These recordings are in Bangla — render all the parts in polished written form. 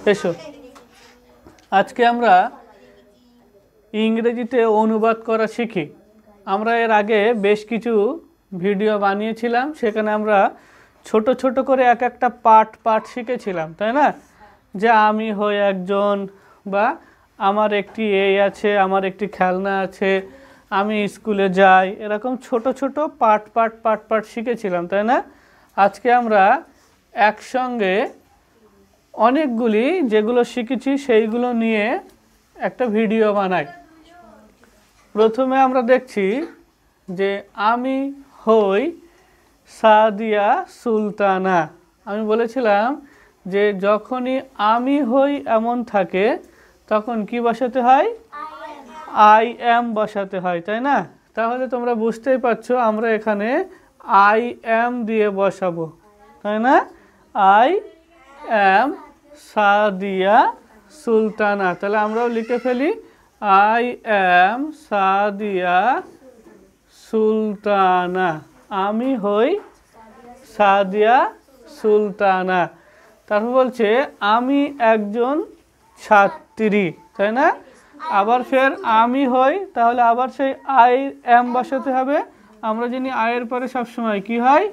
এসো আজকে আমরা ইংরেজিতে অনুবাদ করা শিখি। আমরা এর আগে বেশ কিছু ভিডিও বানিয়েছিলাম, সেখানে আমরা ছোট ছোট করে এক একটা পার্ট শিখেছিলাম, তাই না? যে আমি হই একজন, বা আমার একটি এই আছে, আমার একটি খেলনা আছে, আমি স্কুলে যাই, এরকম ছোট ছোট পার্ট শিখেছিলাম, তাই না? আজকে আমরা একসঙ্গে অনেকগুলি যেগুলো শিখেছি সেইগুলো নিয়ে একটা ভিডিও বানাই। প্রথমে আমরা দেখছি যে আমি হই সাদিয়া সুলতানা। আমি বলেছিলাম যে যখনই আমি হই এমন থাকে তখন কি বসাতে হয়? আই অ্যাম বসাতে হয়, তাই না? তাহলে তোমরা বুঝতেই পারছো আমরা এখানে আই অ্যাম দিয়ে বসাবো, তাই না? I am Sadia Sultana. তাহলে আমরাও লিখে ফেলি আই অ্যাম সাদিয়া সুলতানা। আমি হই সাদিয়া সুলতানা। তারপর বলছে আমি একজন ছাত্রী, তাই না? আবার ফের আমি হই, তাহলে আবার সেই আই অ্যাম বসাতে হবে। আমরা জানি আয়ের পরে সবসময় কি হয়?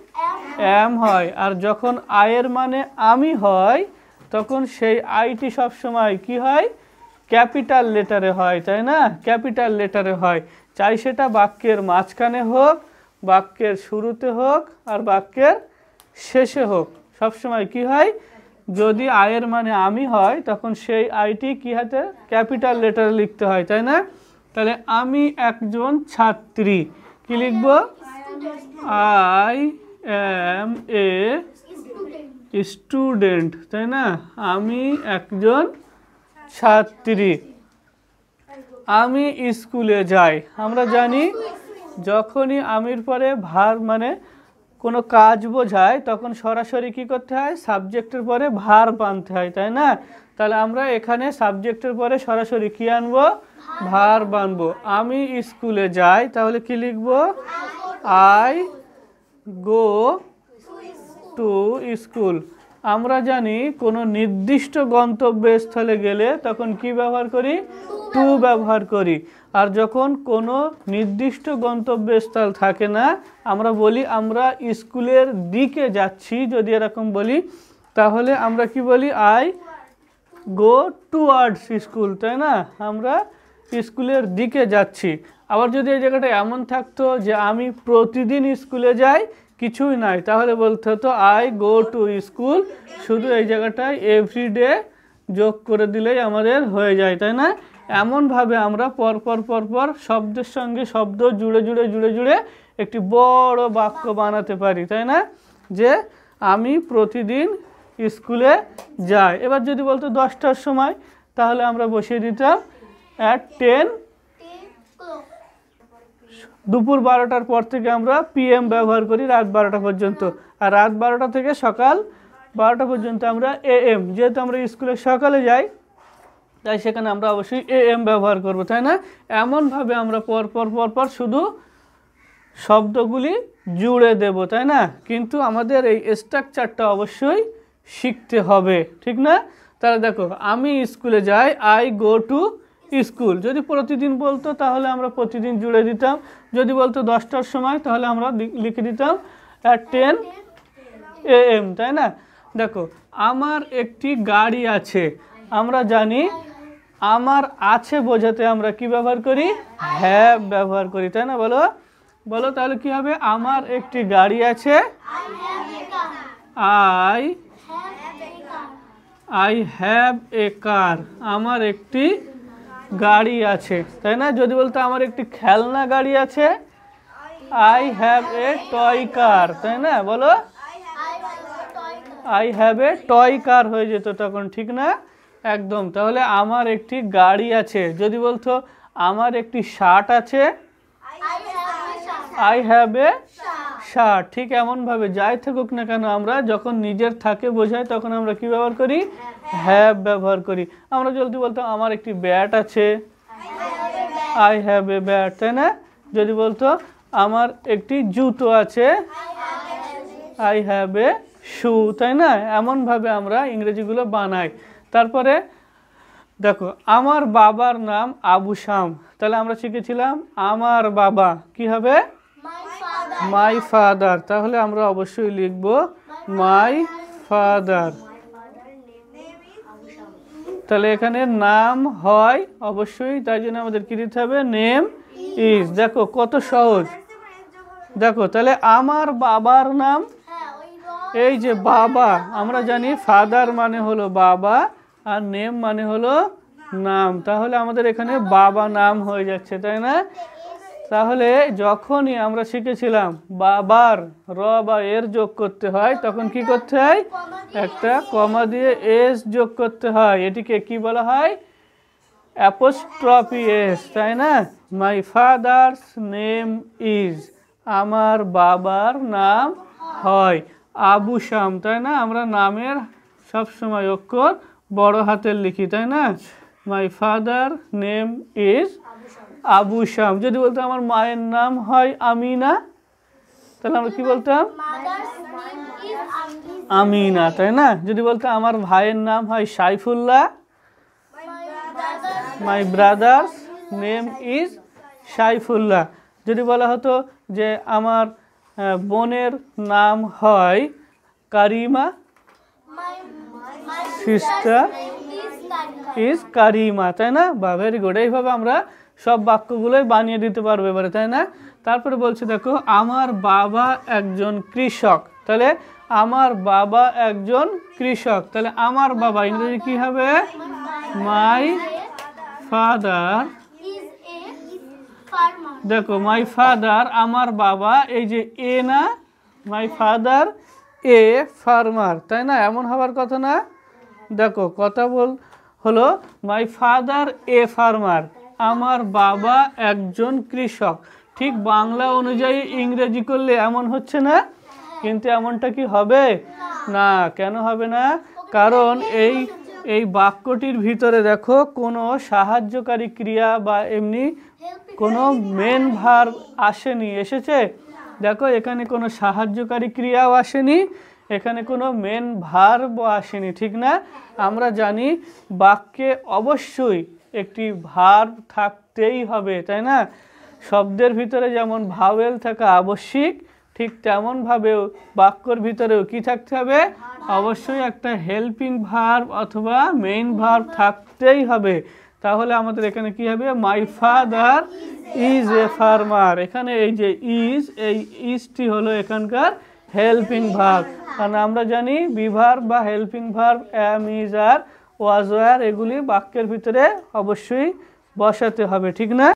অ্যাম হয়। আর যখন আয়ের মানে আমি হয় তখন সেই আইটি সবসময় কি হয়? ক্যাপিটাল লেটারে হয়, তাই না? ক্যাপিটাল লেটারে হয়, চাই সেটা বাক্যের মাঝখানে হোক, বাক্যের শুরুতে হোক, আর বাক্যের শেষে হোক, সবসময় কি হয়? যদি আয়ের মানে আমি হয় তখন সেই আইটি কি হাতে? ক্যাপিটাল লেটারে লিখতে হয়, তাই না? তাহলে আমি একজন ছাত্রী, কি লিখব? আই অ্যাম এ স্টুডেন্ট, তাই না? আমি একজন ছাত্রী। আমি স্কুলে যাই। আমরা জানি যখনই আমির পরে ভার মানে কোনো কাজ বোঝায় তখন সরাসরি কি করতে হয়? সাবজেক্টের পরে ভার বানতে হয়, তাই না? তাহলে আমরা এখানে সাবজেক্টের পরে সরাসরি কি আনবো? ভার বানবো। আমি স্কুলে যাই, তাহলে কি লিখবো? I go to school. আমরা জানি কোনো নির্দিষ্ট গন্তব্যস্থলে গেলে তখন কি ব্যবহার করি? টু ব্যবহার করি। আর যখন কোনো নির্দিষ্ট গন্তব্যস্থল থাকে না, আমরা বলি আমরা স্কুলের দিকে যাচ্ছি, যদি এরকম বলি তাহলে আমরা কি বলি? আই গো টুয়ার্ডস স্কুল, তাই না? আমরা স্কুলের দিকে যাচ্ছি। আবার যদি এই জায়গাটা এমন থাকতো যে আমি প্রতিদিন স্কুলে যাই, কিছুই নাই, তাহলে বলতে হতো আই গো টু স্কুল, শুধু এই জায়গাটায় এভরিডে যোগ করে দিলেই আমাদের হয়ে যায়, তাই না? এমনভাবে আমরা পরপর শব্দের সঙ্গে শব্দ জুড়ে একটি বড় বাক্য বানাতে পারি, তাই না? যে আমি প্রতিদিন স্কুলে যাই। এবার যদি বলতো 10টার সময়, তাহলে আমরা বসিয়ে দিতাম at 10। দুপুর 12টার পর থেকে আমরা PM ব্যবহার করি রাত 12টা পর্যন্ত, আর রাত 12টা থেকে সকাল 12টা পর্যন্ত আমরা AM। যেহেতু আমরা স্কুলে সকালে যাই তাই সেখানে আমরা অবশ্যই AM ব্যবহার করব, তাই না? এমনভাবে আমরা পরপর শুধু শব্দগুলি জুড়ে দেব, তাই না? কিন্তু আমাদের এই স্ট্রাকচারটা অবশ্যই শিখতে হবে, ঠিক না? তাহলে দেখো আমি স্কুলে যাই, আই গো টু স্কুল। যদি প্রতিদিন বলতো তাহলে আমরা প্রতিদিন জুড়ে দিতাম। যদি বলতো 10টার সময় তাহলে আমরা লিখে দিতাম at 10 AM, তাই না? দেখো আমার একটি গাড়ি আছে। আমরা জানি আমার আছে বোঝাতে আমরা কি ব্যবহার করি? হ্যাভ ব্যবহার করি, তাই না? বলো বলো তাহলে কি হবে? আমার একটি গাড়ি আছে, আই হ্যাভ এ কার। আমার একটি গাড়ি আছে, তাই না? যদি বলতো আমার একটি খেলনা গাড়ি আছে, I have a toy car, তাই না? বলো I have a toy car হয়ে যেত তখন, ঠিক না? একদম। তাহলে আমার একটি গাড়ি আছে। যদি বলতো আমার একটি শার্ট আছে, আই হ্যাভ এ শার্ট। ঠিক এমনভাবে যাই থাকুক না কেন আমরা যখন নিজের থাকে বোঝাই তখন আমরা কি ব্যবহার করি? হ্যাভ ব্যবহার করি। আমরা যদি বলতাম আমার একটি ব্যাট আছে, আই হ্যাভ এ ব্যাট, তাই না? যদি বলতো আমার একটি জুতো আছে, আই হ্যাভ এ শু, তাই না? এমনভাবে আমরা ইংরেজিগুলো বানাই। তারপরে দেখো আমার বাবার নাম আবু শাম, তাহলে আমরা শিখেছিলাম আমার বাবা কি হবে মাই ফাদার, তাহলে আমরা অবশ্যই লিখব মাই ফাদার। তাহলে এখানে নাম হয় অবশ্যই, তাই জন্য আমাদের কি দিতে হবে নেম ইজ। দেখো কত সহজ, দেখো তাহলে আমার বাবার নাম, এই যে বাবা আমরা জানি ফাদার মানে হলো বাবা আর নেম মানে হলো নাম, তাহলে আমাদের এখানে বাবা নাম হয়ে যাচ্ছে, তাই না? তাহলে যখনই আমরা শিখেছিলাম বাবার র বা এর যোগ করতে হয় তখন কি করতে হয়, একটা কমা দিয়ে এস যোগ করতে হয়, এটিকে কি বলা হয় অ্যাপোস্ট্রফি এস, তাই না? মাই ফাদার্স নেম ইজ, আমার বাবার নাম হয় আবু শাম, তাই না? আমরা নামের সবসময় অক্ষর বড় হাতের লিখি, তাই না? My father name is Abu শাম। যদি বলতাম আমার মায়ের নাম হয় আমিনা, তাহলে আমরা কি বলতাম আমিনা, তাই না? যদি বলতাম আমার ভাইয়ের নাম হয় সাইফুল্লাহ, মাই ব্রাদার্স নেম ইজ সাইফুল্লাহ। যদি বলা হতো যে আমার বোনের নাম হয় কারিমা, সিস্টার ইজ কারিমা, তাই না? বা ভেরি গুড, এইভাবে আমরা সব বাক্যগুলোই বানিয়ে দিতে পারবো এবারে, তাই না? তারপরে বলছে দেখো আমার বাবা একজন কৃষক, তাহলে আমার বাবা একজন কৃষক, তাহলে আমার বাবা ইংরেজি কি হবে মাই ফাদার। দেখো মাই ফাদার আমার বাবা, এই যে এ না, মাই ফাদার এ ফার্মার, তাই না? এমন হওয়ার কথা না, দেখো কথা হলো মাই ফাদার এ ফার্মার, আমার বাবা একজন কৃষক। ঠিক বাংলা অনুযায়ী ইংরেজি করলে এমন হচ্ছে না, কিন্তু এমনটা কি হবে না? কেন হবে না? কারণ এই বাক্যটির ভিতরে দেখো কোনো সাহায্যকারী ক্রিয়া বা এমনি কোনো মেন ভার্ব আসেনি, এসেছে? দেখো এখানে কোনো সাহায্যকারী ক্রিয়াও আসেনি, এখানে কোনো মেন ভার্বও আসেনি, ঠিক না? আমরা জানি বাক্যে অবশ্যই একটি ভার্ব থাকতেই হবে, তাই না? শব্দের ভিতরে যেমন ভাওয়েল থাকা আবশ্যিক, ঠিক তেমনভাবেও বাক্যর ভিতরেও কি থাকতে হবে, অবশ্যই একটা হেল্পিং ভার্ব অথবা মেইন ভার্ব থাকতেই হবে। তাহলে আমাদের এখানে কি হবে my father is a farmer, এখানে এই যে ইজ, এই ইজটি হলো এখানকার হেল্পিং ভার্ব, কারণ আমরা জানি বি ভার্ব বা helping verb am is are was were এগুলি বাক্যের ভিতরে অবশ্যই বসাতে হবে, ঠিক না?